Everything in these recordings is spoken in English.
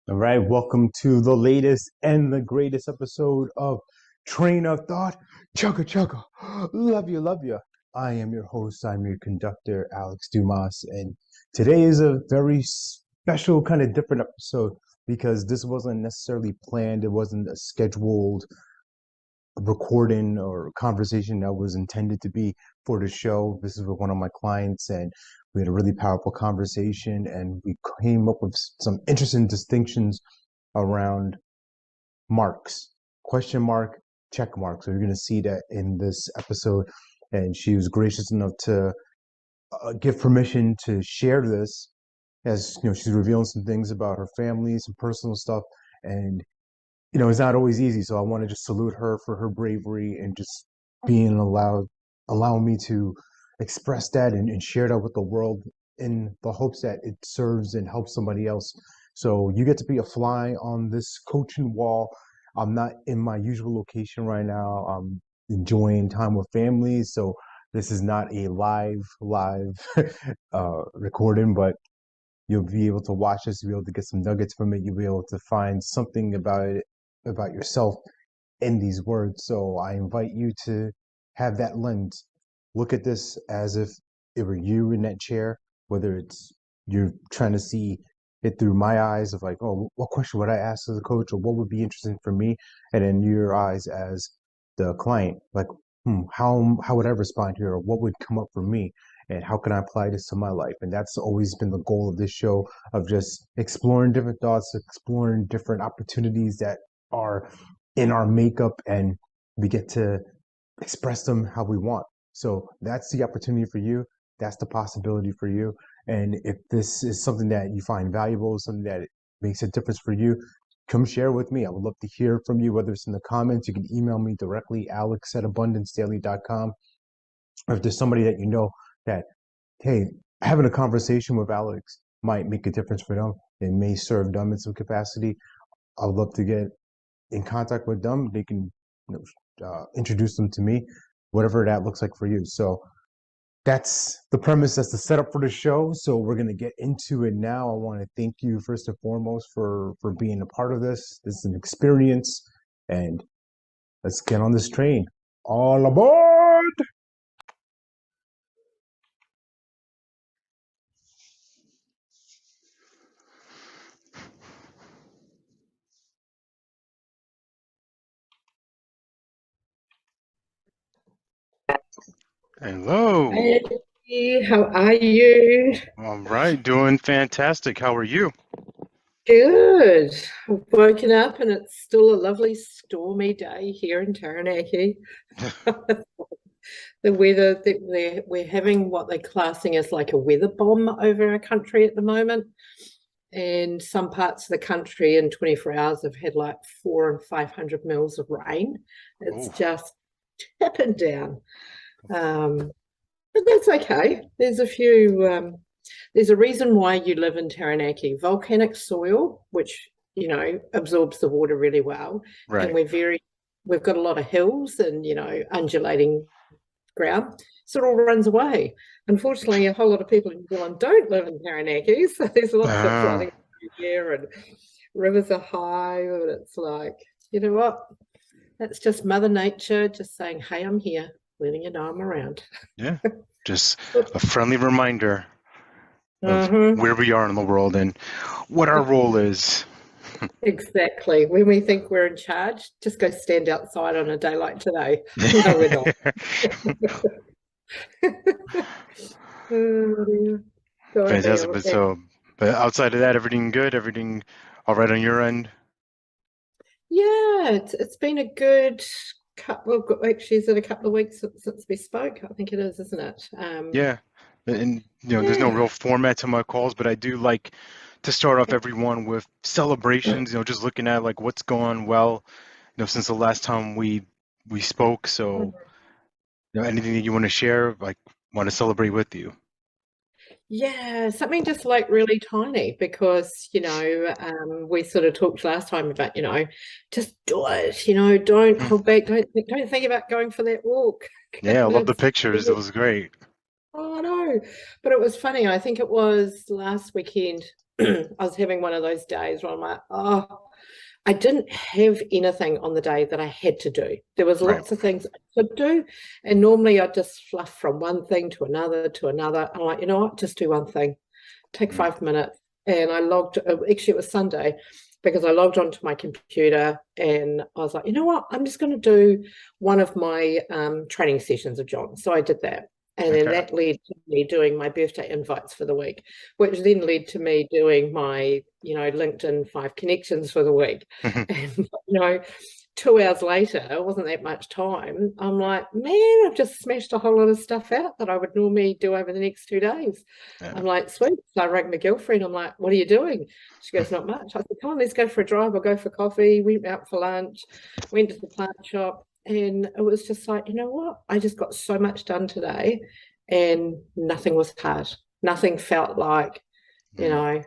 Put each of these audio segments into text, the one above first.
All right, welcome to the latest and the greatest episode of Train of Thought. Chugga chugga, love you, love you. I am your host, I'm your conductor, Alex Dumas, and today is a very special kind of different episode because this wasn't necessarily planned, it wasn't a scheduled recording or conversation that was intended to be for the show. This is with one of my clients, and we had a really powerful conversation, and we came up with some interesting distinctions around marks, question mark, check mark. So you're going to see that in this episode. And she was gracious enough to give permission to share this, as you know, she's revealing some things about her family, some personal stuff, and it's not always easy. So I want to just salute her for her bravery and just being allowing me to express that and share that with the world in the hopes that it serves and helps somebody else. So you get to be a fly on this coaching wall. I'm not in my usual location right now. I'm enjoying time with family. So this is not a live recording, but you'll be able to watch this, you'll be able to get some nuggets from it, you'll be able to find something about it, about yourself in these words. So I invite you to have that lens. Look at this as if it were you in that chair, whether it's you're trying to see it through my eyes of like, oh, what question would I ask as a coach, or what would be interesting for me? And then your eyes as the client, like, how would I respond here, or what would come up for me? And how can I apply this to my life? And that's always been the goal of this show, of just exploring different thoughts, exploring different opportunities that are in our makeup, and we get to express them how we want. So that's the opportunity for you. That's the possibility for you. And if this is something that you find valuable, something that makes a difference for you, come share with me. I would love to hear from you, whether it's in the comments. You can email me directly, alex@abundancedaily.com. Or if there's somebody that you know that, hey, having a conversation with Alex might make a difference for them, it may serve them in some capacity, I would love to get in contact with them. They can introduce them to me, whatever that looks like for you. So that's the premise. That's the setup for the show. So we're gonna get into it now. I want to thank you first and foremost for being a part of this. This is an experience, and let's get on this train. All aboard! Hello. Hey, how are you? All right, doing fantastic. How are you? Good. I've woken up and it's still a lovely stormy day here in Taranaki. The weather that we're having what they're classing as like a weather bomb over our country at the moment. And some parts of the country in 24 hours have had like 400 and 500 mils of rain. It's Oh, just tipping down. Um, but that's okay. There's a reason why you live in Taranaki. Volcanic soil, which absorbs the water really well, and right. we've got a lot of hills and undulating ground, so it all runs away. Unfortunately, a whole lot of people in New Zealand don't live in Taranaki, so there's lots of Ah, flooding here, and rivers are high, and it's like, you know what? That's just Mother Nature just saying, "Hey, I'm here, letting you know I'm around." yeah. Just a friendly reminder of Uh-huh. where we are in the world and what our role is. Exactly. When we think we're in charge, just go stand outside on a day like today. No, we're not. Oh, dear. Go Fantastic. ahead. But outside of that, everything good? Everything all right on your end? Yeah, it's been a good couple. Well, actually, is it a couple of weeks since we spoke? I think it is, isn't it? Yeah. And there's no Yeah. real format to my calls, but I do like to start off everyone with celebrations, just looking at like what's gone well, since the last time we spoke. So anything that you want to share, like want to celebrate with you. Yeah, something just like really tiny because, we sort of talked last time about, just do it, don't Hmm. hold back, don't think about going for that walk. Yeah, I love the It's pictures. It was great. Oh no, but it was funny. I think it was last weekend. I was having one of those days where I'm like, oh, I didn't have anything on the day that I had to do. There was Right. lots of things I could do, and normally I'd just fluff from one thing to another to another. I'm like, you know what, just do one thing. Take Mm. 5 minutes. And I logged, actually it was Sunday, because I logged onto my computer and I was like, you know what, I'm just going to do one of my training sessions of John. So I did that. And then Okay. that led to me doing my birthday invites for the week, which then led to me doing my, LinkedIn 5 connections for the week. And, 2 hours later, it wasn't that much time. I'm like, man, I've just smashed a whole lot of stuff out that I would normally do over the next 2 days. Yeah. I'm like, sweet. So I rang my girlfriend. I'm like, what are you doing? She goes, not much. I said, come on, let's go for a drive. I'll go for coffee. Went out for lunch, went to the plant shop. And it was just like, you know what? I just got so much done today and nothing was hard. Nothing felt like, Mm.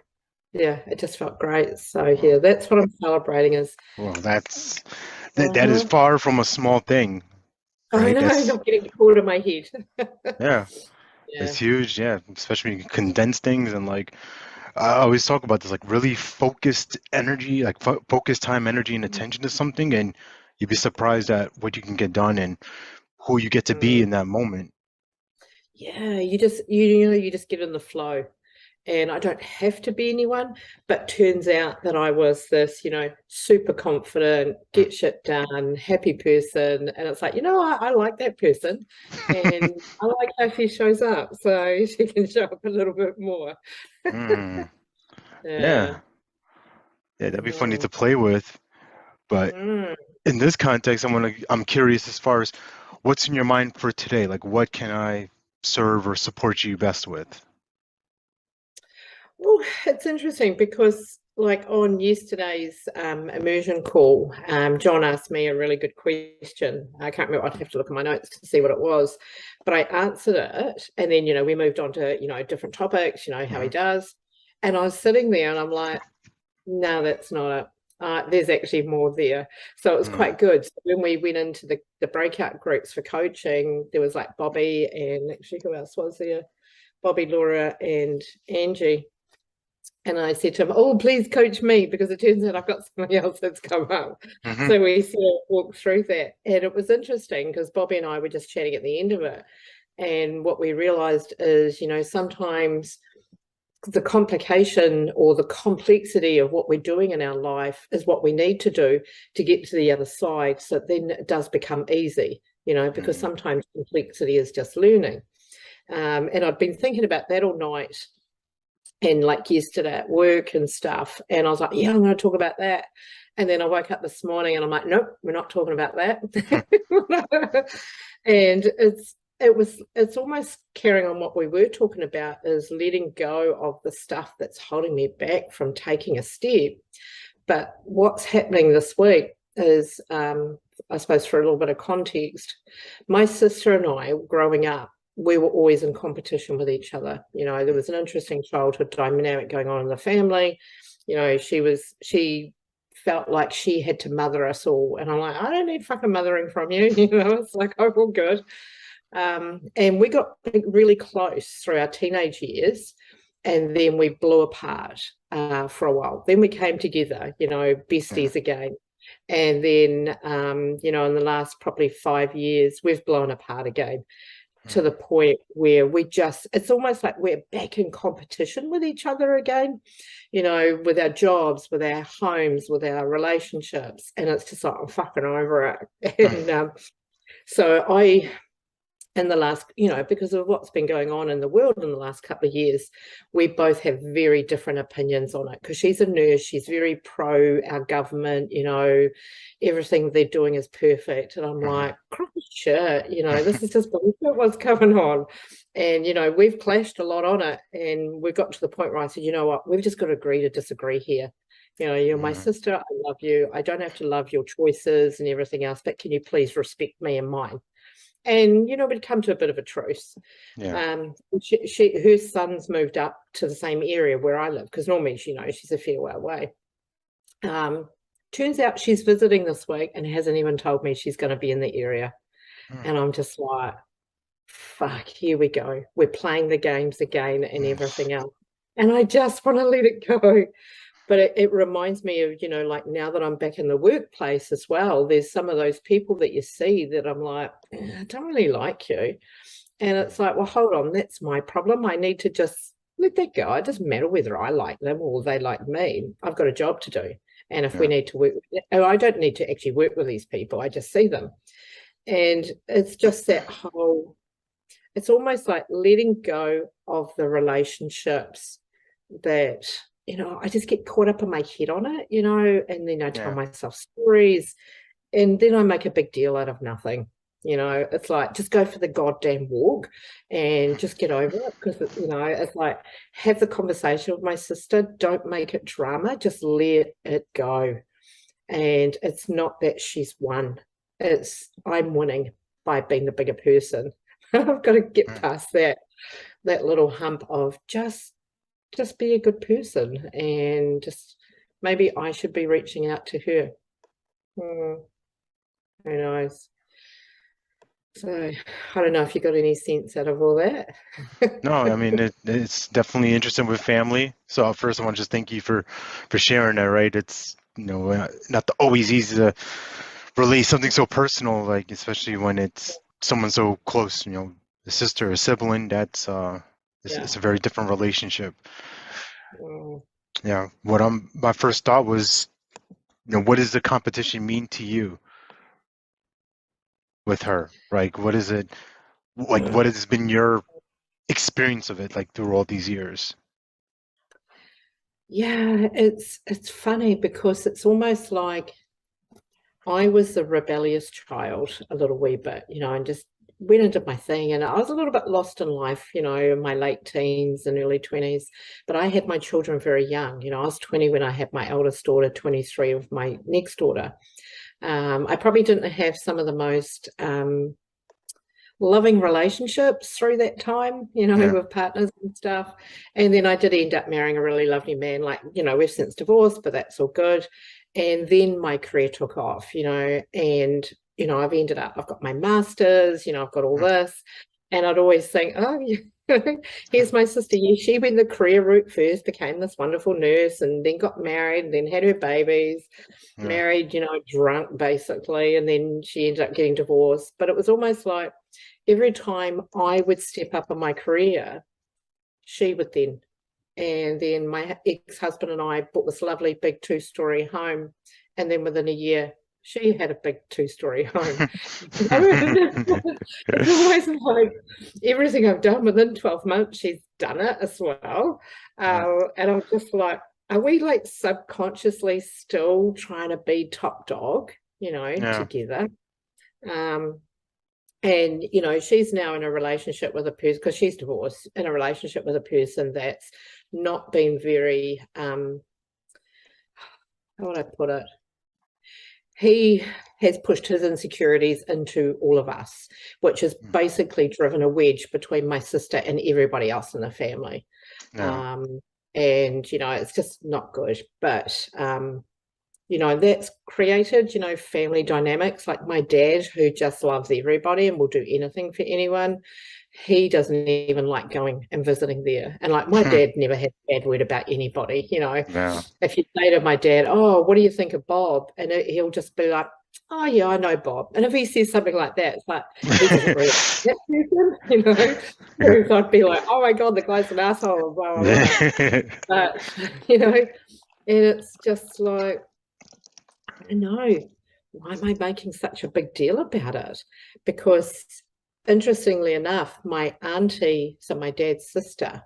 yeah, it just felt great. So yeah, that's what I'm celebrating is. Well, that is far from a small thing, I right? know, That's not getting caught in my head. yeah, Yeah. it's huge. Yeah, especially when you condense things and like I always talk about this, like really focused energy, like focused time, energy, and attention to something, and you'd be surprised at what you can get done and who you get to be Mm. in that moment. Yeah, you just get in the flow. And I don't have to be anyone, but turns out that I was this, super confident, Mm. get shit done, happy person. And it's like, I like that person. And I like how she shows up. So she can show up a little bit more. Mm. Yeah. Yeah, yeah, that'd be funny Mm. to play with. But Mm. in this context, I'm curious as far as what's in your mind for today. Like, what can I serve or support you best with? Well, it's interesting because, like on yesterday's immersion call, John asked me a really good question. I can't remember. I'd have to look at my notes to see what it was, but I answered it, and then we moved on to different topics. How he Hmm. does, and I was sitting there, and I'm like, no, that's not it. There's actually more there. So it was Mm. quite good. So when we went into the breakout groups for coaching, there was like Bobby and actually who else was there? Bobby, Laura, and Angie. And I said to him, oh, please coach me, because it turns out I've got something else that's come up. Hmm. So we sort of walked through that. And it was interesting because Bobby and I were just chatting at the end of it. And what we realized is, sometimes the complication or the complexity of what we're doing in our life is what we need to do to get to the other side. So then it does become easy, because Mm. sometimes complexity is just learning. And I've been thinking about that all night and like yesterday at work and stuff. And I was like, yeah, I'm going to talk about that. And then I woke up this morning and I'm like, nope, we're not talking about that. And it's almost carrying on what we were talking about, is letting go of the stuff that's holding me back from taking a step. But what's happening this week is, I suppose for a little bit of context, my sister and I, growing up, we were always in competition with each other. There was an interesting childhood dynamic going on in the family. She felt like she had to mother us all. And I'm like, I don't need fucking mothering from you. It's like, oh, all good. And we got really close through our teenage years. And then we blew apart for a while. Then we came together, Yeah. besties again. And then, in the last probably 5 years, we've blown apart again, to Mm. the point where it's almost like we're back in competition with each other again, with our jobs, with our homes, with our relationships. And it's just like, I'm fucking over it. And so in the last, because of what's been going on in the world in the last couple of years, we both have very different opinions on it. Because she's a nurse, she's very pro our government, everything they're doing is perfect. And I'm Mm. like, crap shit, this is just bullshit what's going on. And, we've clashed a lot on it. And we got to the point where I said, you know what, we've just got to agree to disagree here. You're my Mm. sister, I love you. I don't have to love your choices and everything else, but can you please respect me and mine? And we'd come to a bit of a truce. Yeah. Her son's moved up to the same area where I live, because normally she's a fair way away. Turns out she's visiting this week and hasn't even told me she's going to be in the area. Mm. And I'm just like, fuck, here we go, we're playing the games again and Mm. everything else. and I just want to let it go. But it reminds me of, you know, like now that I'm back in the workplace as well, there's some of those people that you see that I'm like, I don't really like you. And it's like, well, hold on, that's my problem. I need to just let that go. It doesn't matter whether I like them or they like me. I've got a job to do. And if we need to work, I don't need to actually work with these people. I just see them. And it's just that whole, it's almost like letting go of the relationships that, you know, I just get caught up in my head on it, you know, and then I tell myself stories and then I make a big deal out of nothing. You know, it's like, just go for the goddamn walk and just get over it. Because, you know, it's like, have the conversation with my sister. Don't make it drama. Just let it go. And it's not that she's won. It's I'm winning by being the bigger person. I've got to get past that little hump of just be a good person, and just maybe I should be reaching out to her. Who knows? So I don't know if you got any sense out of all that. No, I mean it's definitely interesting with family. So first, I want to just thank you for sharing that. Right, it's not always easy to relate something so personal, like especially when it's someone so close. You know, a sister, a sibling. That's it's a very different relationship. Yeah. My first thought was, what does the competition mean to you with her? Like, what is it? Like, what has been your experience of it, like through all these years? Yeah, it's funny because it's almost like I was the rebellious child a little wee bit, you know, and just went and did my thing. And I was a little bit lost in life, you know, in my late teens and early 20s. But I had my children very young. You know, I was 20 when I had my eldest daughter, 23 with my next daughter. I probably didn't have some of the most loving relationships through that time, you know, with partners and stuff. And then I did end up marrying a really lovely man. Like, you know, we've since divorced, but that's all good. And then my career took off, you know, and, you know, I've got my master's, you know, I've got all this. And I'd always think, oh, here's my sister. Yeah, she went the career route first, became this wonderful nurse, and then got married, and then had her babies, married, you know, drunk basically. And then she ended up getting divorced. But it was almost like every time I would step up in my career, she would then. And then my ex-husband and I bought this lovely big 2-story home. And then within a year, she had a big 2-story home. It's always like everything I've done within 12 months, she's done it as well. And I'm just like, are we like subconsciously still trying to be top dog, you know, together? And, you know, she's now in a relationship with a person, because she's divorced, in a relationship with a person that's not been very, how would I put it? He has pushed his insecurities into all of us, which has basically driven a wedge between my sister and everybody else in the family. And, you know, it's just not good. But, you know, that's created, you know, family dynamics. Like my dad, who just loves everybody and will do anything for anyone, he doesn't even like going and visiting there. And like my dad never had a bad word about anybody, you know. If you say to my dad, oh, what do you think of Bob? And he'll just be like, oh, yeah, I know Bob. And if he says something like that, it's like, he doesn't really that person, you know. Whereas I'd be like, oh, my God, the guy's an asshole, blah, blah, blah. But, you know, and it's just like, I don't know, why am I making such a big deal about it? Because interestingly enough, my auntie, so my dad's sister,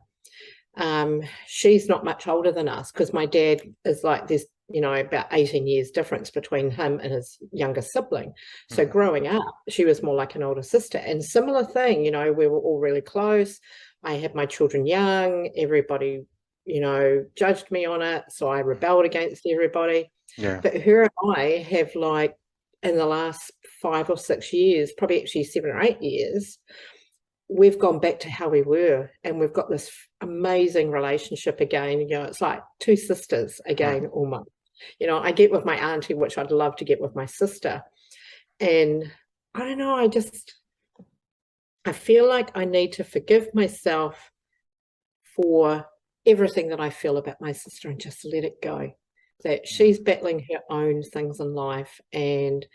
she's not much older than us, because my dad is like this, you know, about 18 years difference between him and his younger sibling. So growing up, she was more like an older sister. And similar thing, you know, we were all really close. I had my children young. Everybody, you know, judged me on it. So I rebelled against everybody. But her and I have, like, in the last 5 or 6 years, probably actually 7 or 8 years, we've gone back to how we were, and we've got this amazing relationship again. You know, it's like two sisters again, almost. You know, I get with my auntie, which I'd love to get with my sister. And I don't know, I feel like I need to forgive myself for everything that I feel about my sister and just let it go. That she's battling her own things in life, and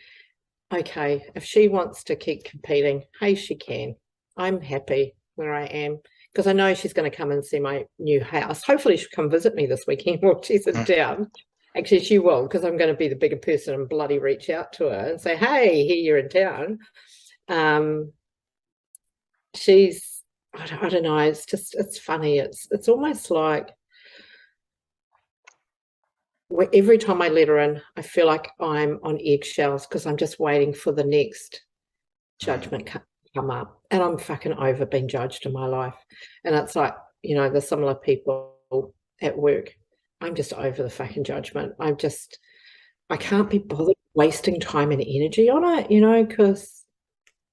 okay, if she wants to keep competing, hey, she can. I'm happy where I am because I know she's going to come and see my new house. Hopefully she'll come visit me this weekend while she's in town. Actually, she will, because I'm going to be the bigger person and bloody reach out to her and say, hey, here you're in town. She's, I don't know, it's funny. It's almost like every time I let her in, I feel like I'm on eggshells because I'm just waiting for the next judgment to come up. And I'm fucking over being judged in my life. And it's like, the similar people at work. I'm just over the fucking judgment. I can't be bothered wasting time and energy on it, because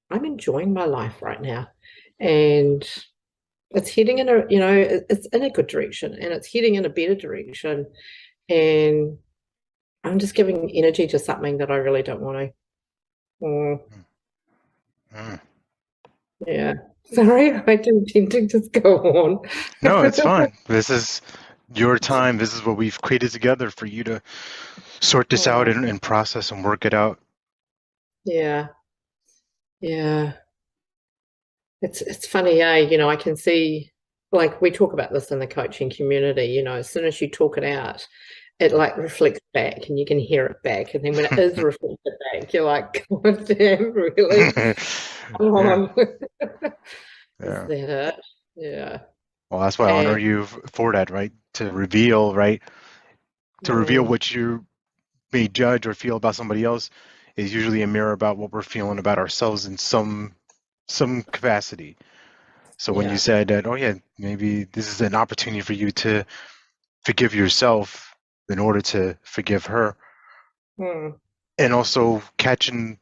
I'm enjoying my life right now. And it's heading in it's in a good direction, and it's heading in a better direction. And I'm just giving energy to something that I really don't want to. Yeah. Sorry, I didn't intend to just go on. No, it's fine. This is your time. This is what we've created together for you to sort this out and process and work it out. Yeah. Yeah. It's funny, I can see, like, we talk about this in the coaching community, as soon as you talk it out, it like reflects back and you can hear it back. And then when it is reflected back, you're like, God damn, really? Come on. Is that it? Yeah. Well, that's why I honor you for that, right? To reveal, right? To reveal what you may judge or feel about somebody else is usually a mirror about what we're feeling about ourselves in some capacity. So when you said that, oh yeah, maybe this is an opportunity for you to forgive yourself in order to forgive her, and also catching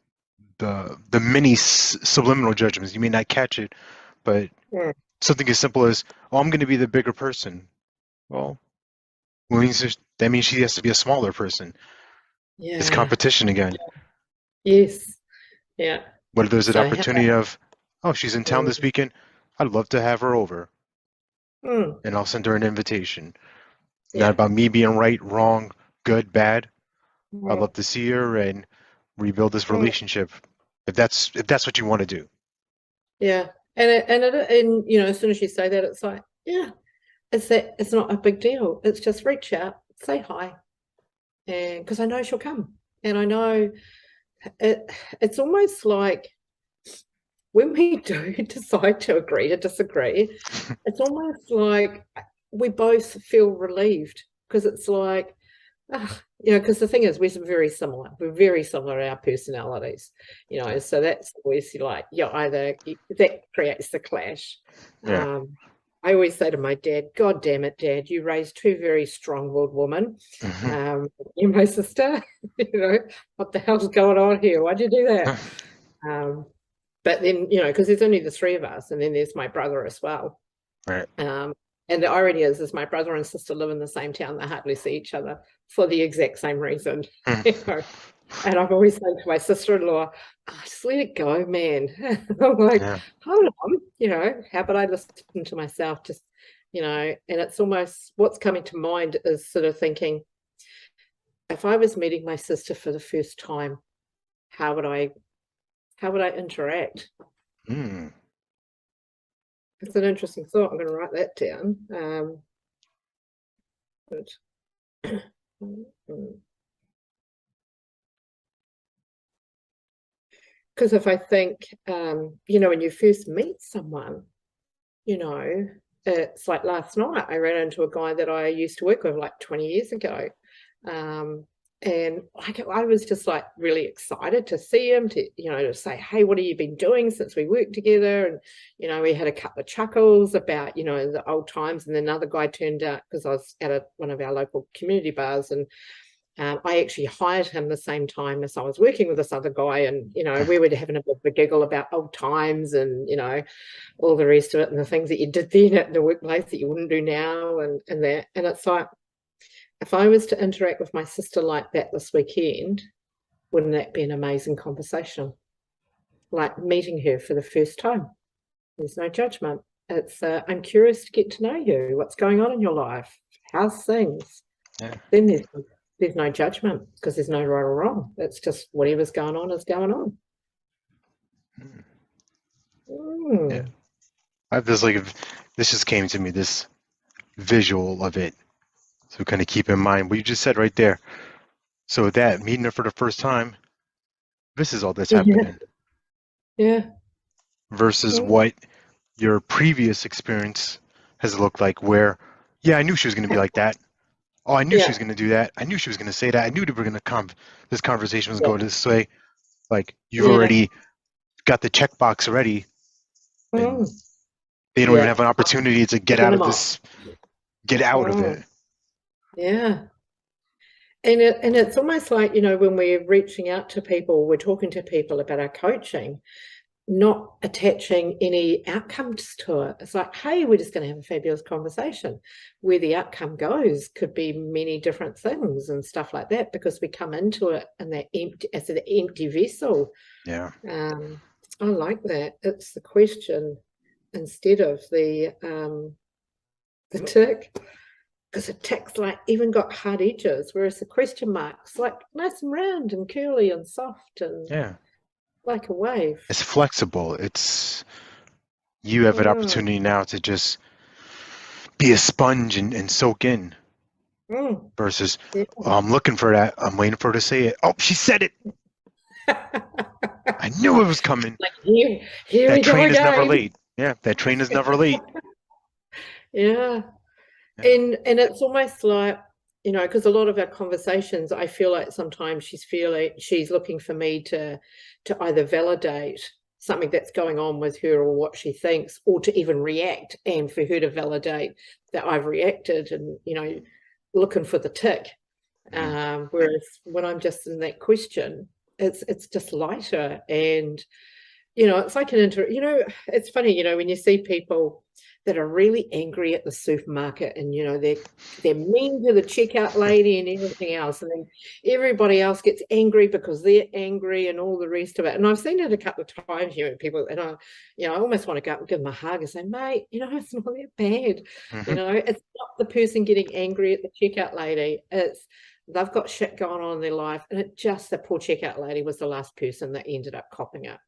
the many subliminal judgments. You may not catch it, but something as simple as, oh, I'm going to be the bigger person. Well, that means she has to be a smaller person. Yeah. It's competition again. Yes. Yeah. What if there's an opportunity of, oh, she's in town this weekend, I'd love to have her over. And I'll send her an invitation. Not about me being right, wrong, good, bad. I'd love to see her and rebuild this relationship. If that's what you want to do. Yeah. And as soon as you say that, it's like, yeah, it's not a big deal. It's just reach out, say hi. And because I know she'll come. And I know it's almost like when we do decide to agree to disagree, it's almost like we both feel relieved, because it's like, because the thing is, we're very similar. We're very similar in our personalities, so that's always like, that creates the clash. Yeah. I always say to my dad, God damn it, Dad, you raised two very strong-willed women. You, my sister, what the hell's going on here? Why'd you do that? But then, because there's only the three of us, and then there's my brother as well. Right. And the irony is my brother and sister live in the same town. They hardly see each other for the exact same reason. And I've always said to my sister-in-law, just let it go, man. I'm like, hold on, how about I listen to myself? Just, and it's almost, what's coming to mind is sort of thinking, if I was meeting my sister for the first time, how would I interact? It's an interesting thought. I'm going to write that down. Because if I think, when you first meet someone, it's like last night I ran into a guy that I used to work with like 20 years ago. And I was just like really excited to see him, to say, hey, what have you been doing since we worked together? And, we had a couple of chuckles about, the old times. And then another guy turned out, because I was at one of our local community bars, and I actually hired him the same time as I was working with this other guy. And, we were having a bit of a giggle about old times and, all the rest of it, and the things that you did then at the workplace that you wouldn't do now, and that. And it's like, if I was to interact with my sister like that this weekend, wouldn't that be an amazing conversation? Like meeting her for the first time. There's no judgment. It's I'm curious to get to know you. What's going on in your life? How's things? Yeah. Then there's no judgment because there's no right or wrong. It's just whatever's going on is going on. Yeah. I have this this just came to me, this visual of it. So kind of keep in mind what you just said right there. So that meeting her for the first time, this is all that's happening. Yeah. Versus what your previous experience has looked like, where, yeah, I knew she was going to be like that. Oh, I knew she was going to do that. I knew she was going to say that. I knew they were going to this conversation was going this way. Like, you've already got the checkbox already, and they don't even have an opportunity to get out of this, get out of it. Yeah. And it's almost like, you know, when we're reaching out to people, we're talking to people about our coaching, not attaching any outcomes to it. It's like, hey, we're just going to have a fabulous conversation. Where the outcome goes could be many different things and stuff like that, because we come into it in that empty, as an empty vessel. Yeah. I like that. It's the question instead of the tick. Because the tick's like even got hard edges, whereas the question mark's like nice and round and curly and soft and like a wave. It's flexible. It's, you have an opportunity now to just be a sponge and soak in. Versus, oh, I'm looking for that. I'm waiting for her to say it. Oh, she said it. I knew it was coming. Like here that we train go is never again. late. Yeah, that train is never late. Yeah. And it's almost like, you know, because a lot of our conversations, I feel like sometimes she's looking for me to either validate something that's going on with her or what she thinks, or to even react, and for her to validate that I've reacted, and, you know, looking for the tick. Whereas when I'm just in that question, it's just lighter. And, you know, it's like you know, it's funny, you know, when you see people that are really angry at the supermarket, and, you know, they're mean to the checkout lady and everything else, and then everybody else gets angry because they're angry and all the rest of it. And I've seen it a couple of times, you know, people, and I, you know, I almost want to go up and give them a hug and say, mate, you know, it's not that bad. You know, it's not the person getting angry at the checkout lady. It's they've got shit going on in their life, and it just, the poor checkout lady was the last person that ended up copping it.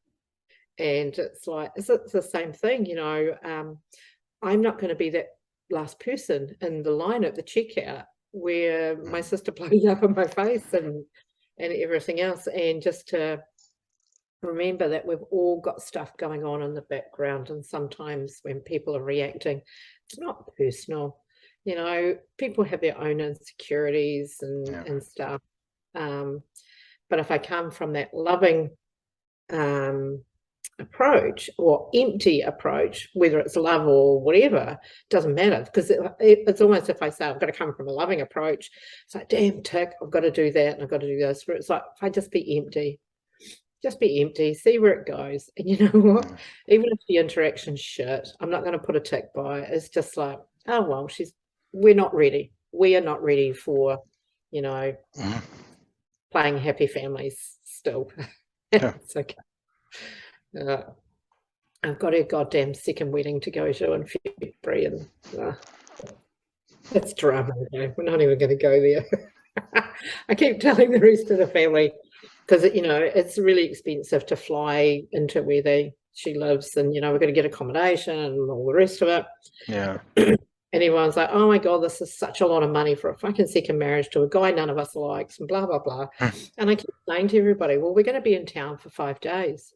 And it's like, it's the same thing, you know. I'm not going to be that last person in the line at the checkout where my sister blows up in my face and everything else. And just to remember that we've all got stuff going on in the background. And sometimes when people are reacting, it's not personal. You know, people have their own insecurities and stuff. But if I come from that loving approach or empty approach, whether it's love or whatever, doesn't matter, because it's almost, if I say I've got to come from a loving approach, it's like, damn, tick, I've got to do that and I've got to do this. It's like, if I just be empty, see where it goes. And you know what, even if the interaction's shit, I'm not going to put a tick by it. It's just like, oh well, we are not ready for, you know, playing happy families still. It's okay. I've got a goddamn second wedding to go to in February, and it's drama. Okay? We're not even going to go there. I keep telling the rest of the family, because, you know, it's really expensive to fly into where she lives, and, you know, we're going to get accommodation and all the rest of it. Yeah. And everyone's like, oh my God, this is such a lot of money for a fucking second marriage to a guy none of us likes, and blah, blah, blah. And I keep saying to everybody, well, we're going to be in town for 5 days.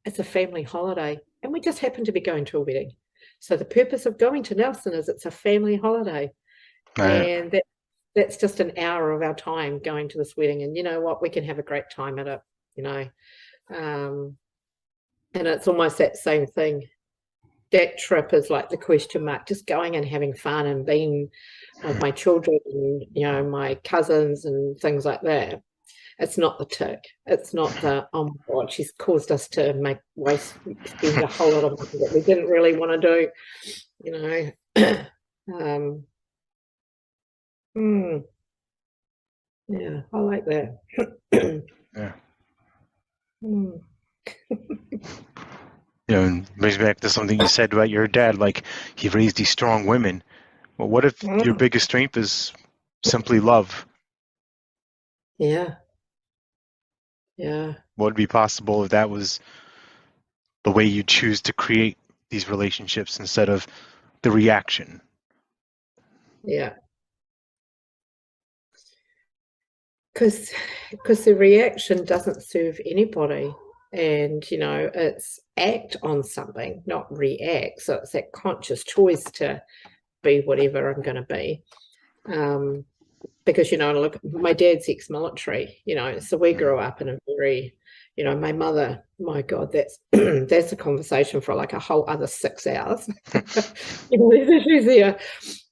It's a family holiday, and we just happen to be going to a wedding. So the purpose of going to Nelson is it's a family holiday. And that's just an hour of our time going to this wedding. And you know what? We can have a great time at it, you know. And it's almost that same thing. That trip is like the question mark, just going and having fun and being with my children and, you know, my cousins and things like that. It's not the tick. It's not the, oh my God, she's caused us to spend a whole lot of money that we didn't really want to do, you know. Yeah, I like that. Yeah. And brings me back to something you said about your dad, like he raised these strong women. Well, what if your Mm. biggest strength is simply love? Yeah, yeah, What would be possible if that was the way you choose to create these relationships instead of the reaction? yeah. Because the reaction doesn't serve anybody. And, it's act on something, not react. So it's that conscious choice to be whatever I'm going to be. Because, look, my dad's ex-military, so we grew up in a very, my mother, my God, that's that's a conversation for like a whole other 6 hours. There's issues there.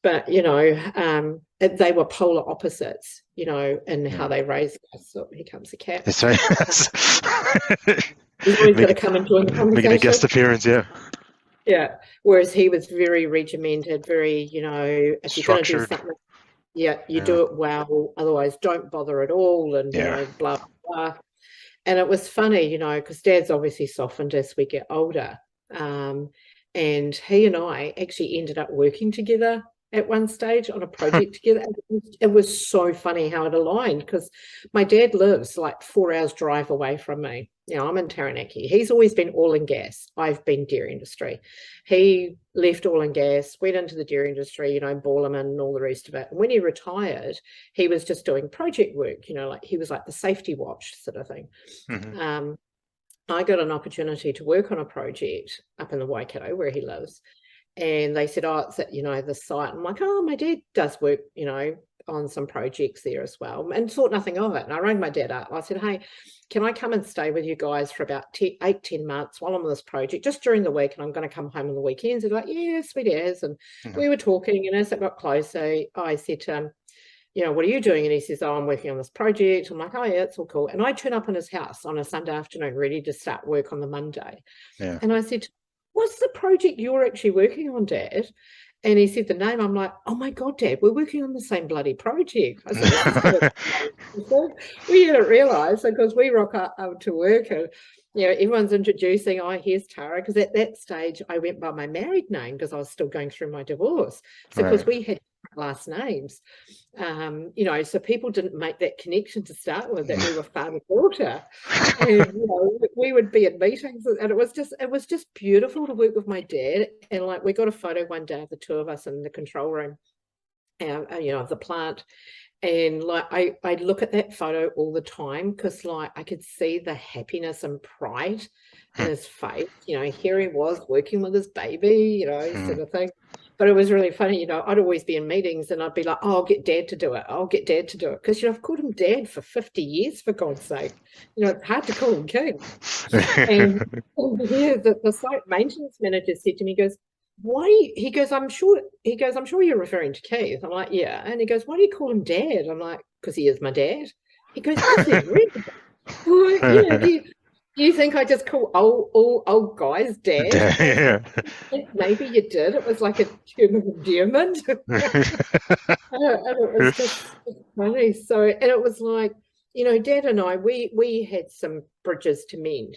But, they were polar opposites, in how they raised us. So here comes the cat. That's right. He's always got to come and join the Making a conversation. guest appearance, yeah. Yeah. Whereas he was very regimented, very, if you're going to do Structured. something, yeah, you do it well, otherwise don't bother at all, and Yeah. blah blah. And it was funny, because Dad's obviously softened as we get older, and he and I actually ended up working together at one stage on a project together. It was so funny how it aligned, because my dad lives like 4 hours drive away from me. I'm in Taranaki. He's always been oil and gas. I've been dairy industry. He left oil and gas, went into the dairy industry, Borleman and all the rest of it. And when he retired, he was just doing project work, like he was like the safety watch sort of thing. Mm-hmm. I got an opportunity to work on a project up in the Waikato where he lives. And they said, oh, it's at, the site. I'm like, oh, my dad does work, on some projects there as well, and thought nothing of it. And I rang my dad up. I said, hey, can I come and stay with you guys for about 10 months while I'm on this project, just during the week, and I'm going to come home on the weekends? They're like, yeah, sweet as. And we were talking, and as it got closer, I said to him, what are you doing? And he says, oh, I'm working on this project. I'm like, oh, yeah, it's all cool. And I turn up in his house on a Sunday afternoon, ready to start work on the Monday. Yeah. And I said, what's the project you're actually working on, Dad? And he said the name. I'm like, oh my God, Dad, we're working on the same bloody project. I said, this is going to we didn't realise, because we rock up to work, and everyone's introducing, oh, here's Tara, because at that stage I went by my married name because I was still going through my divorce. So because we had last names, so people didn't make that connection to start with, that we were father-daughter. And we would be at meetings, and it was just beautiful to work with my dad. And like, we got a photo one day of the two of us in the control room, of the plant. And like, I look at that photo all the time, because like I could see the happiness and pride in his face. Here he was working with his baby, sort of thing. But it was really funny, I'd always be in meetings and I'd be like, oh, I'll get Dad to do it. I'll get Dad to do it. Because, I've called him Dad for 50 years, for God's sake. It's hard to call him King. And yeah, the site maintenance manager said to me, he goes, why? He goes, I'm sure you're referring to Keith. I'm like, yeah. And he goes, why do you call him Dad? I'm like, because he is my dad. He goes, is he really? I'm like, yeah, you think I just call old guys Dad? Yeah. Maybe you did. It was like a term of endearment. And it was just funny. So, and it was like, Dad and I, we had some bridges to mend.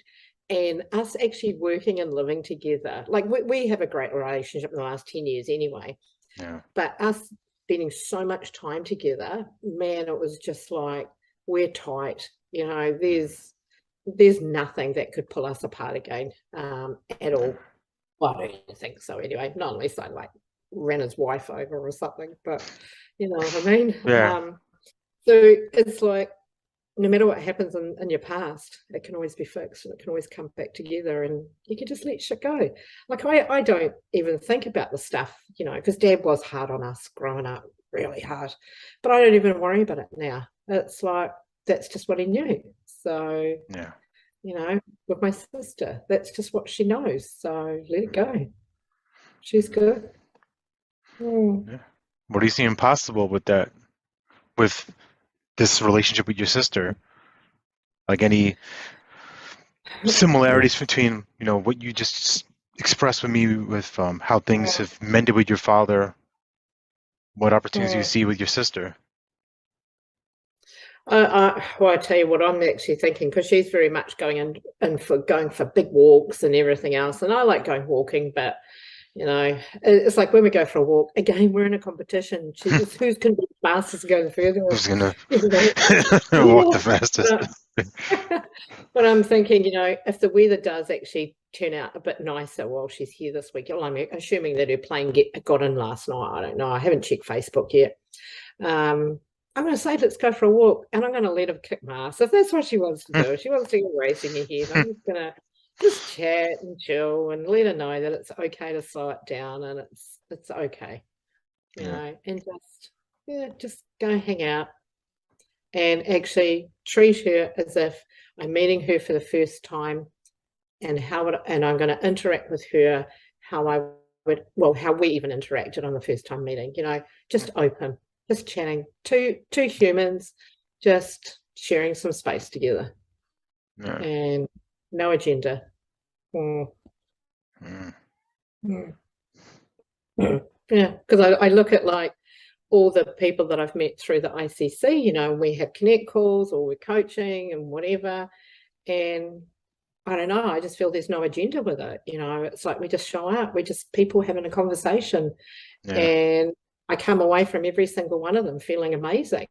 And us actually working and living together, like we have a great relationship in the last 10 years anyway. Yeah. But us spending so much time together, man, it was just like, we're tight. There's nothing that could pull us apart again, at all. Well, I don't think so anyway. Not unless I like ran his wife over or something, but you know what I mean? Yeah. So it's like, no matter what happens in your past, it can always be fixed, and it can always come back together, and you can just let shit go. Like I don't even think about the stuff, because Dad was hard on us growing up, really hard. But I don't even worry about it now. It's like, that's just what he knew. So Yeah. with my sister, that's just what she knows. So let it go. She's good. Yeah. What do you see impossible with that, with this relationship with your sister? Like any similarities between, what you just expressed with me with how things have mended with your father? What opportunities you see with your sister? Well, I tell you what I'm actually thinking, because she's very much going for big walks and everything else, and I like going walking, but you know, it's like when we go for a walk, again, we're in a competition. Who's can be fastest going further? Who's gonna You know? walk the Yeah. fastest? But I'm thinking, you know, if the weather does actually turn out a bit nicer while she's here this week, well, I'm assuming that her plane got in last night. I don't know. I haven't checked Facebook yet. I'm going to say, let's go for a walk, and I'm going to let her kick my ass if that's what she wants to do. If she wants to go racing ahead, I'm just going to just chat and chill and let her know that it's okay to slow it down, and it's okay, you know, and just go hang out and actually treat her as if I'm meeting her for the first time, and I'm going to interact with her how we even interacted on the first time meeting, you know, just open, just chatting, two humans, just sharing some space together, and no agenda. Yeah, because I look at like all the people that I've met through the ICC, you know, we have connect calls or we're coaching and whatever, and I don't know, I just feel there's no agenda with it, you know. It's like we just show up, we're just people having a conversation, and I come away from every single one of them feeling amazing,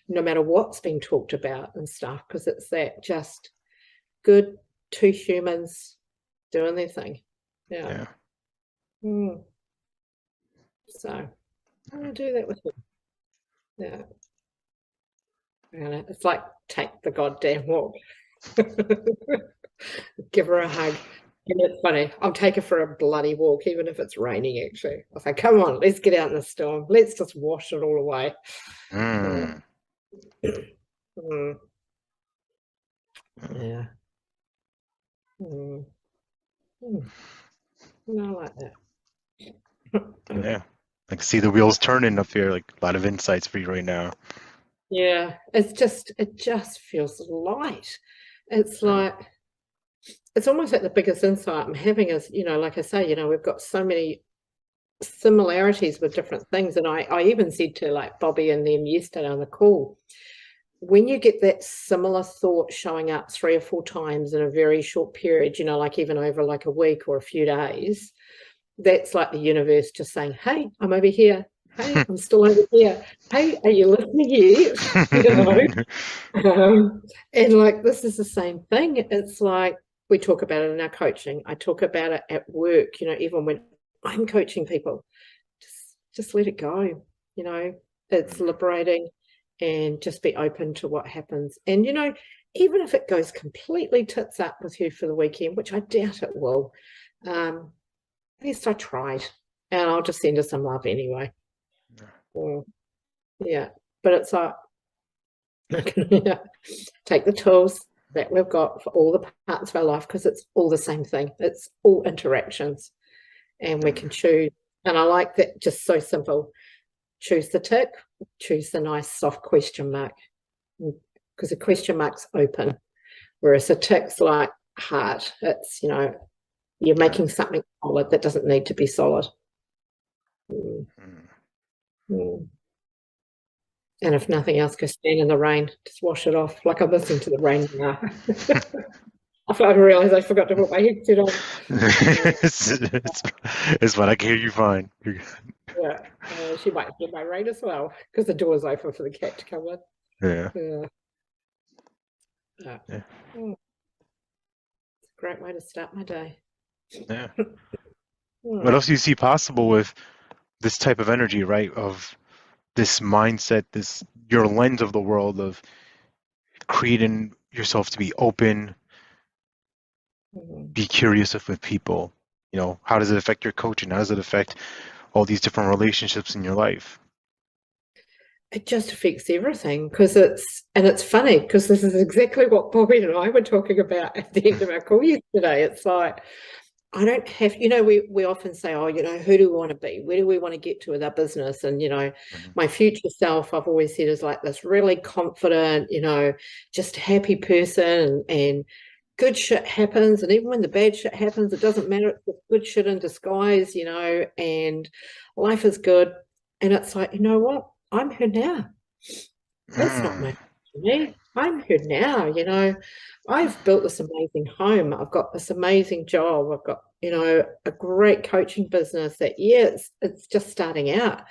no matter what's being talked about and stuff, because it's that just good two humans doing their thing. Yeah. So I'm going to do that with him. Yeah. And it's like, take the goddamn walk. Give her a hug. And it's funny, I'll take her for a bloody walk, even if it's raining, actually. I'll say, come on, let's get out in the storm. Let's just wash it all away. Yeah. No, I like that. Yeah. I can see the wheels turning up here, like a lot of insights for you right now. Yeah, it just feels light. It's like, it's almost like the biggest insight I'm having is, you know, like I say, you know, we've got so many similarities with different things. And I even said to like Bobby and them yesterday on the call, when you get that similar thought showing up 3 or 4 times in a very short period, you know, like even over like a week or a few days, that's like the universe just saying, hey, I'm over here. Hey, I'm still over here. Hey, are you listening yet? You know? And like, this is the same thing. It's like, we talk about it in our coaching. I talk about it at work, you know, even when I'm coaching people, just let it go. You know, it's liberating, and just be open to what happens. And, you know, even if it goes completely tits up with you for the weekend, which I doubt it will, at least I tried, and I'll just send her some love anyway. Yeah, but it's like, take the tools that we've got for all the parts of our life, because it's all the same thing. It's all interactions, and we can choose. And I like that, just so simple. Choose the tick, choose the nice soft question mark, because a question mark's open, whereas a tick's like heart. It's, you know, you're making something solid that doesn't need to be solid. And if nothing else, go stand in the rain, just wash it off. Like I'm listening to the rain now. I realised I forgot to put my headset on. It's fine. I can hear you fine. Yeah, she might hear my rain as well, because the door's open for the cat to come in. Yeah. It's a great way to start my day. Yeah. What else do you see possible with this type of energy, right? Of this mindset, your lens of the world of creating yourself to be open, be curious with people. You know, how does it affect your coaching? How does it affect all these different relationships in your life? It just affects everything, because it's funny, because this is exactly what Bobby and I were talking about at the end of our call yesterday. It's like, I don't have, you know, we often say, oh, you know, who do we want to be? Where do we want to get to with our business? And, you know, my future self, I've always said, is like this really confident, you know, just happy person, and good shit happens. And even when the bad shit happens, it doesn't matter. It's good shit in disguise, you know, and life is good. And it's like, you know what? I'm her now. That's not me. me. I'm here now, I've built this amazing home. I've got this amazing job. I've got, a great coaching business that, it's just starting out,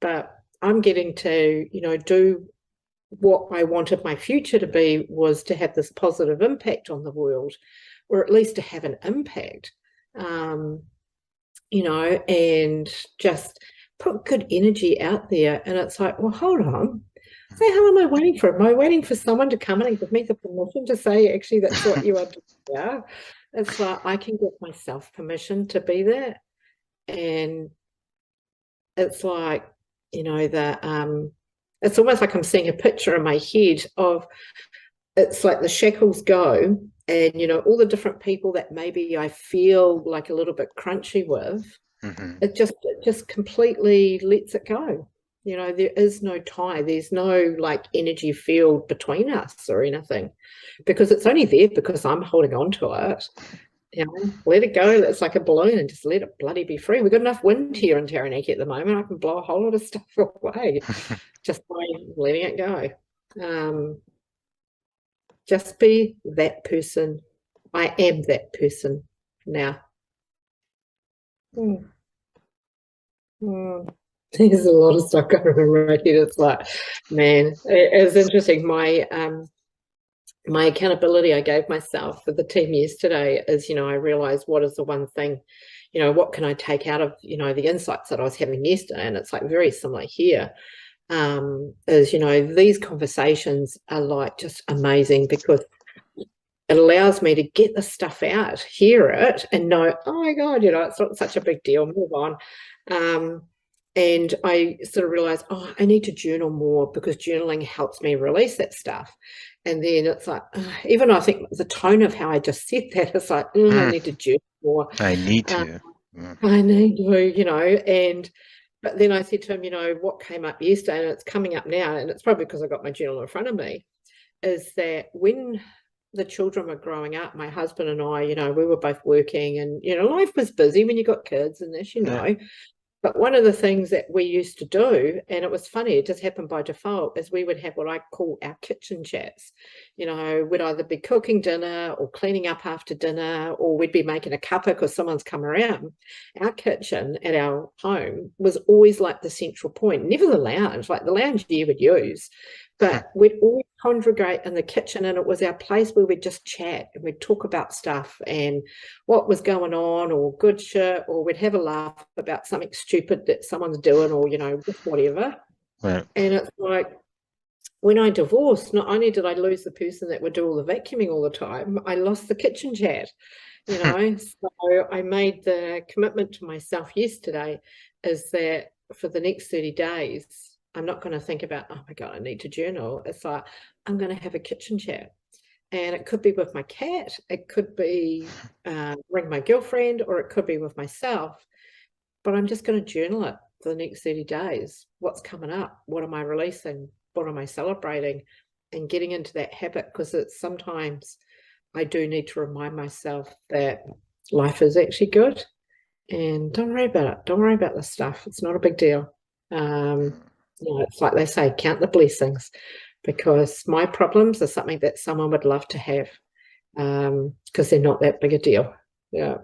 but I'm getting to, do what I wanted my future to be, was to have this positive impact on the world, or at least to have an impact, and just put good energy out there. And it's like, well, hold on. So how am I waiting for? Am I waiting for someone to come in and give me the permission to say, actually, that's what you are doing? Yeah. It's like I can give myself permission to be there. And it's like, it's almost like I'm seeing a picture in my head of, it's like the shackles go, and all the different people that maybe I feel like a little bit crunchy with, it just completely lets it go. There is no tie. There's no like energy field between us or anything, because it's only there because I'm holding on to it. Let it go. It's like a balloon, and just let it bloody be free. We've got enough wind here in Taranaki at the moment. I can blow a whole lot of stuff away just by letting it go. Just be that person. I am that person now. There's a lot of stuff going on in my head. It's like, man, it's interesting. My accountability I gave myself for the team yesterday is, I realized what is the one thing, what can I take out of, the insights that I was having yesterday? And it's like very similar here. Is, these conversations are like just amazing, because it allows me to get the stuff out, hear it, and know, oh my God, it's not such a big deal, move on. And I sort of realized, I need to journal more, because journaling helps me release that stuff. And then it's like, even I think the tone of how I just said that, it's like, I need to journal more. I need to. I need to, but then I said to him, what came up yesterday, and it's coming up now, and it's probably because I got my journal in front of me, is that when the children were growing up, my husband and I, we were both working, and, life was busy when you got kids and this, But one of the things that we used to do, and it was funny, it just happened by default, is we would have what I call our kitchen chats. We'd either be cooking dinner or cleaning up after dinner, or we'd be making a cuppa because someone's come around. Our kitchen at our home was always like the central point, never the lounge, like the lounge you would use. But we'd always congregate in the kitchen, and it was our place where we'd just chat and we'd talk about stuff and what was going on, or good shit, or we'd have a laugh about something stupid that someone's doing, or, just whatever. Right. And it's like, when I divorced, not only did I lose the person that would do all the vacuuming all the time, I lost the kitchen chat, So I made the commitment to myself yesterday, is that for the next 30 days, I'm not going to think about, oh my God, I need to journal. It's like, I'm going to have a kitchen chat. And it could be with my cat, it could be ring my girlfriend, or it could be with myself. But I'm just going to journal it for the next 30 days. What's coming up? What am I releasing? What am I celebrating? And getting into that habit, because it's sometimes I do need to remind myself that life is actually good, and don't worry about it. Don't worry about the stuff. It's not a big deal. It's like they say, count the blessings, because my problems are something that someone would love to have, because they're not that big a deal. Yeah.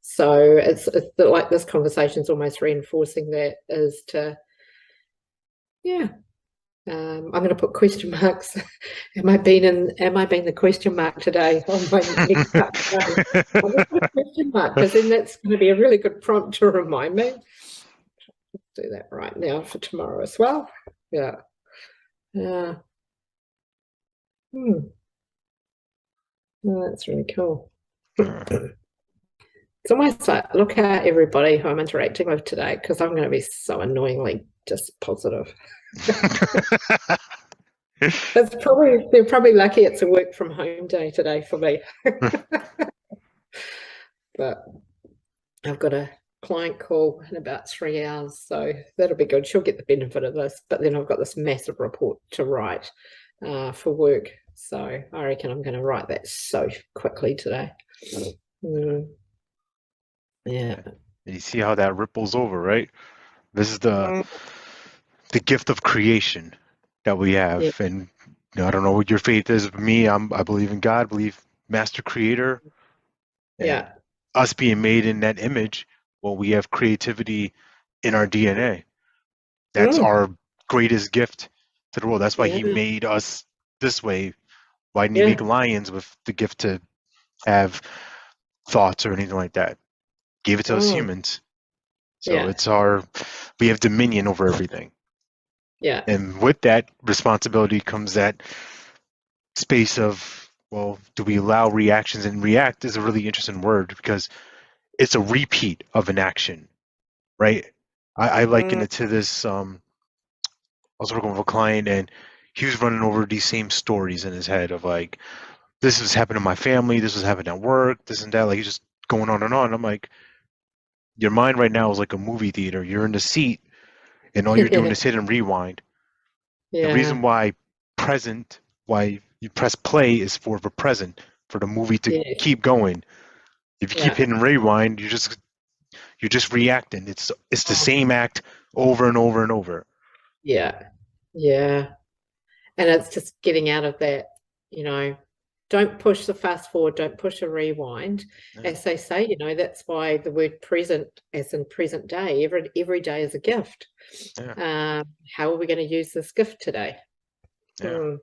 So it's like this conversation is almost reinforcing that, is to, I'm going to put question marks. Am I being the question mark today on my next I'm going to put a question mark, because then that's going to be a really good prompt to remind me. Do that right now for tomorrow as well. Yeah. Oh, that's really cool. It's almost like, look at everybody who I'm interacting with today, because I'm going to be so annoyingly just positive. They're probably lucky it's a work from home day today for me. But I've got a client call in about 3 hours, so that'll be good. She'll get the benefit of this, but then I've got this massive report to write for work, so I reckon I'm going to write that so quickly today. Yeah. You see how that ripples over, right? This is the the gift of creation that we have. Yeah. And I don't know what your faith is, but me, I believe in God, believe Master Creator, and Yeah. us being made in that image. Well, we have creativity in our DNA. That's Mm. our greatest gift to the world. That's why Yeah. He made us this way. Why didn't He Yeah. make lions with the gift to have thoughts or anything like that? Gave it to us Mm. humans. So Yeah. it's we have dominion over everything. Yeah. And with that responsibility comes that space of, well, do we allow reactions? And react is a really interesting word because it's a repeat of an action, right? I liken Mm. it to this. I was working with a client and he was running over these same stories in his head of like, this was happening to my family, this was happening at work, this and that. Like, he's just going on and on. I'm like, your mind right now is like a movie theater. You're in the seat and all you're doing is hit and rewind. The Yeah. reason why why you press play is for the present, for the movie to Yes. keep going. If you keep Yeah. hitting rewind, you're just reacting. It's the Oh, same act over and over and over. yeah. Yeah. And it's just getting out of that, don't push the fast forward, don't push a rewind. Yeah, As they say, that's why the word present, as in present day, every day is a gift. yeah, How are we going to use this gift today? yeah. Mm,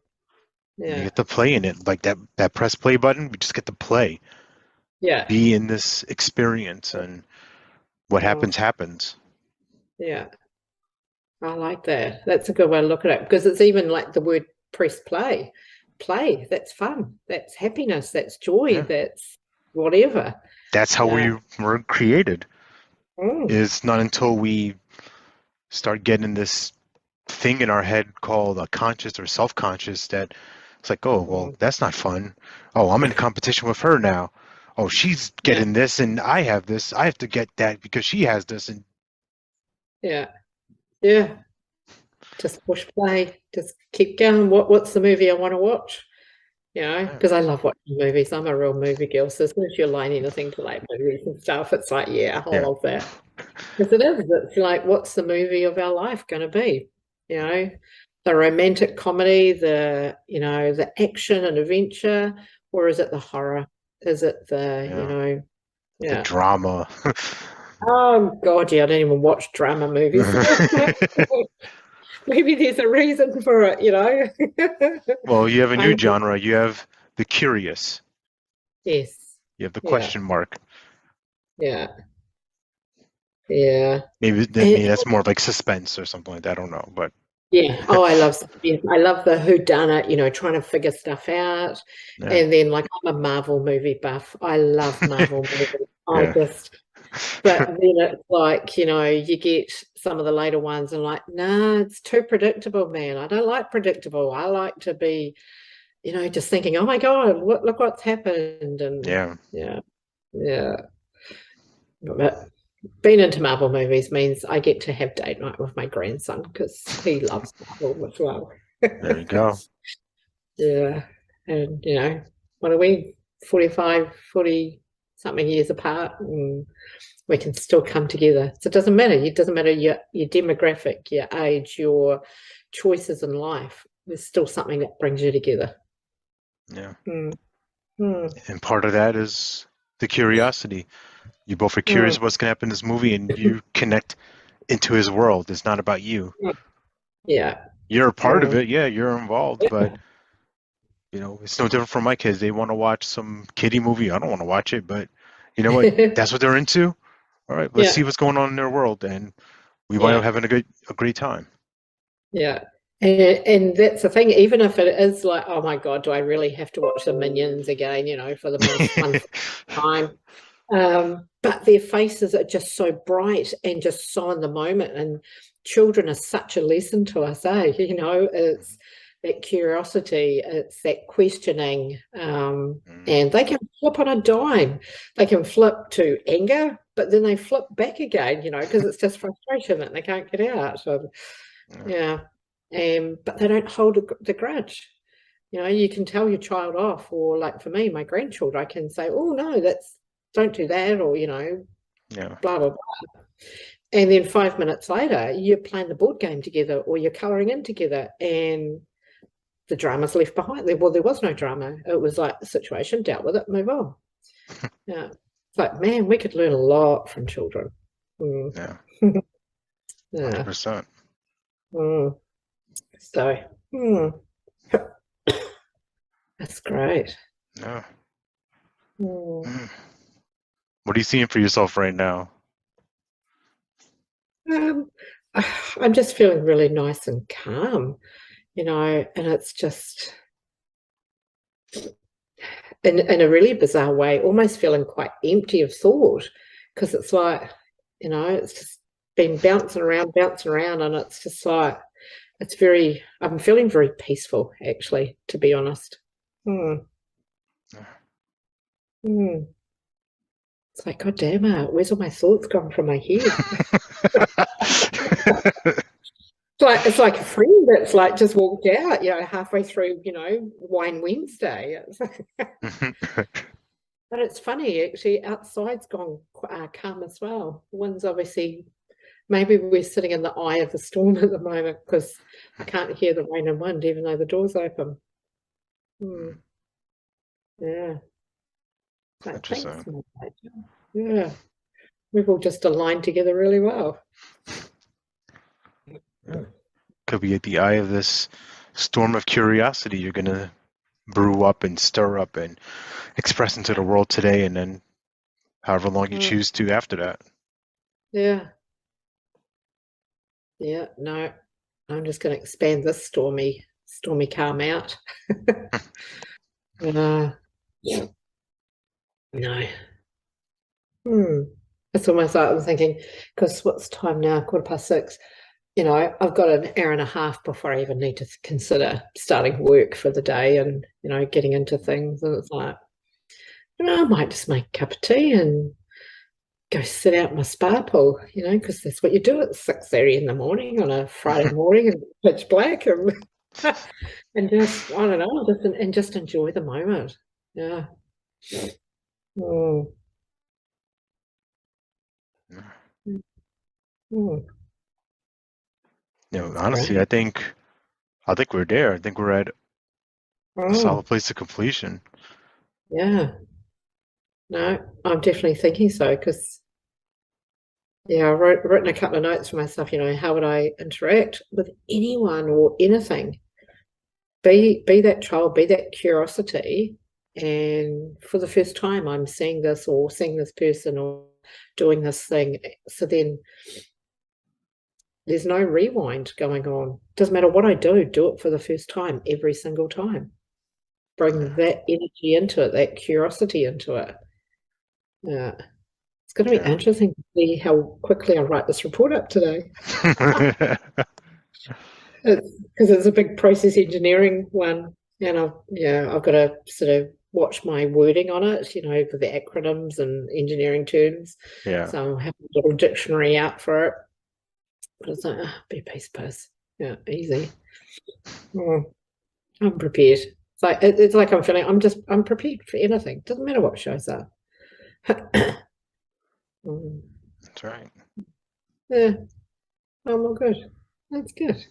And you yeah. get to play in it, like that press play button. We just get to play, Yeah. be in this experience, and what Oh, happens happens. yeah. I like that. That's a good way to look at it because it's even like the word press play. Play, that's fun. That's happiness. That's joy. Yeah, That's whatever. that's how Yeah. we were created. Mm, It's not until we start getting this thing in our head called a conscious or self-conscious that it's like, oh, well, mm. that's not fun. Oh, I'm in competition with her now. Oh, she's Yeah. getting this and I have this. I have to get that because she has this. And Yeah. Yeah. Just push play. Just keep going. What's the movie I want to watch? yeah, Because I love watching movies. I'm a real movie girl. So as soon as you're lining anything to like movies and stuff, it's like, yeah, I yeah, love that. Because it is. It's like, what's the movie of our life going to be? You know, the romantic comedy, the action and adventure, or is it the horror? Is it yeah. The yeah. drama. Oh God, yeah, I don't even watch drama movies. Maybe there's a reason for it. Well, you have a new I'm genre. You have the curious. yes, You have the yeah, question mark. yeah, yeah. Maybe that's more like suspense or something like that. I don't know, but Yeah. Oh, I love suspense. I love the whodunit, trying to figure stuff out. yeah, And then like I'm a Marvel movie buff. I love Marvel movies. yeah, But then it's like, you get some of the later ones and like, nah, it's too predictable, man. I don't like predictable. I like to be, just thinking, oh my God, look what's happened. And yeah, yeah, yeah. But being into Marvel movies means I get to have date night with my grandson because he loves Marvel as well. there you go. Yeah. And, what are we? 45, 40 something years apart, and we can still come together. So it doesn't matter. It doesn't matter your demographic, your age, your choices in life. There's still something that brings you together. Yeah. Mm, mm, And part of that is the curiosity. You both are mm. curious what's going to happen in this movie and you connect into his world. It's not about you. Yeah. You're a part of Mm. it. Yeah, you're involved, but it's no different from my kids. They want to watch some kiddie movie. I don't want to watch it, but you know what? That's what they're into. All right, let's see Yeah. what's going on in their world, and we wind up Yeah. having a great time. Yeah. And that's the thing, even if it is like, oh my God, do I really have to watch the Minions again, for the month time? But their faces are just so bright and just so in the moment. And children are such a lesson to us, eh? It's that curiosity, it's that questioning. And they can flip on a dime. They can flip to anger, but then they flip back again, because it's just frustration that they can't get out. So, yeah. But they don't hold the grudge. You can tell your child off, or like for me, my grandchildren, I can say, oh no, don't do that, or Yeah. blah blah blah. And then 5 minutes later, you're playing the board game together or you're colouring in together and the drama's left behind. Well, there was no drama. It was like the situation, dealt with it, move on. Yeah. It's like, man, we could learn a lot from children. Yeah. Yeah. 100%. So, that's great. Yeah. Mm. What are you seeing for yourself right now? I'm just feeling really nice and calm, and it's just in a really bizarre way, almost feeling quite empty of thought, because it's like, it's just been bouncing around, and it's just like, I'm feeling very peaceful, actually, to be honest. It's like, God damn it, where's all my thoughts gone from my head? It's like a friend that's like just walked out, halfway through, Wine Wednesday. But it's funny, actually, outside's gone calm as well. The wind's obviously, maybe we're sitting in the eye of the storm at the moment because I can't hear the rain and wind, even though the door's open. Yeah. Like, thanks, yeah. We've all just aligned together really well. Could be at the eye of this storm of curiosity you're going to brew up and stir up and express into the world today, and then however long you choose to after that. Yeah. Yeah, no, I'm just going to expand this stormy calm out. Yeah. No. It's almost like I'm thinking, because what's the time now? 6:15. I've got an hour and a half before I even need to consider starting work for the day and, getting into things. And it's like, I might just make a cup of tea and go sit out in my spa pool, because that's what you do at 6:30 in the morning on a Friday morning and pitch black and and just, I don't know, just enjoy the moment. Yeah. Honestly, I think we're there. I think we're at a solid place of completion. Yeah. No, I'm definitely thinking so, because I've written a couple of notes for myself, how would I interact with anyone or anything? Be that child, be that curiosity, and for the first time I'm seeing this or seeing this person or doing this thing. So then there's no rewind going on. Doesn't matter what I do it for the first time every single time. Bring that energy into it, that curiosity into it. Yeah. It's going to be interesting to see how quickly I write this report up today. Because it's a big process engineering one, and I've got to sort of watch my wording on it, for the acronyms and engineering terms. Yeah. So I'll have a little dictionary out for it. But it's like, be a piece of piss. Yeah, easy. I'm prepared. It's like I'm feeling I'm prepared for anything. Doesn't matter what shows up. That's right. Yeah. Oh, well, good. That's good.